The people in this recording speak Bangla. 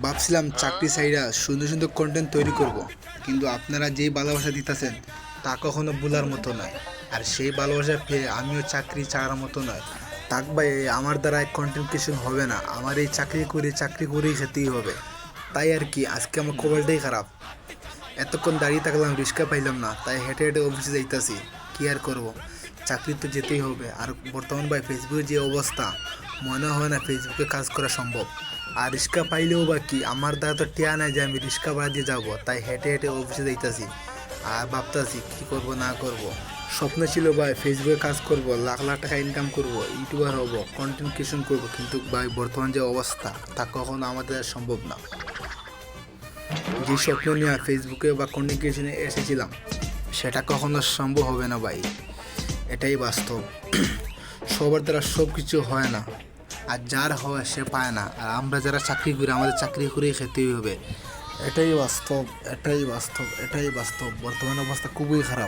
ভাবছিলাম চাকরি ছাইড়া সুন্দর সুন্দর কন্টেন্ট তৈরি করব, কিন্তু আপনারা যেই ভালোবাসা দিতেছেন তা কখনো ভুলার মতো নয়। আর সেই ভালোবাসা পেয়ে আমিও চাকরি ছাড়ার মতো নয়। তাক ভাই, আমার দ্বারা কন্টেন্ট ক্রিয়েশন হবে না, আমার এই চাকরি করেই খেতেই হবে। তাই আর কি, আজকে আমার কপালটাই খারাপ। এতক্ষণ দাঁড়িয়ে থাকলাম, রিক্সা পাইলাম না, তাই হেঁটে হেঁটে অফিসে যাইতাছি। কি আর করব, চাকরি তো যেতেই হবে। আর বর্তমান ভাই ফেসবুকের যে অবস্থা, মনে হয় না ফেসবুকে কাজ করা সম্ভব। আর রিক্সা পাইলেও বা কি, আমার দ্বারা তো টেয়া নাই যে আমি রিক্সা ভাড়া দিয়ে যাবো। তাই হেঁটে হেঁটে অফিসে যাইতাছি আর ভাবতাছি কি করব না করব। স্বপ্ন ছিল ভাই ফেসবুকে কাজ করব, লাখ লাখ টাকা ইনকাম করব, ইউটিউবার হব, কন্টেন্ট ক্রিয়েশন করব, কিন্তু ভাই বর্তমান যে অবস্থা তা কখনো আমাদের আর সম্ভব না। যে স্বপ্ন নিয়ে ফেসবুকে বা কন্টেন্ট ক্রিয়েশনে এসেছিলাম সেটা কখনো সম্ভব হবে না ভাই, এটাই বাস্তব। সবার দ্বারা সব কিছু হয় না, আর যার হয় সে পায় না। আর আমরা যারা চাকরি করি, আমাদের চাকরি করেই খেতেই হবে। এটাই বাস্তব, এটাই বাস্তব, এটাই বাস্তব। বর্তমান অবস্থা খুবই খারাপ।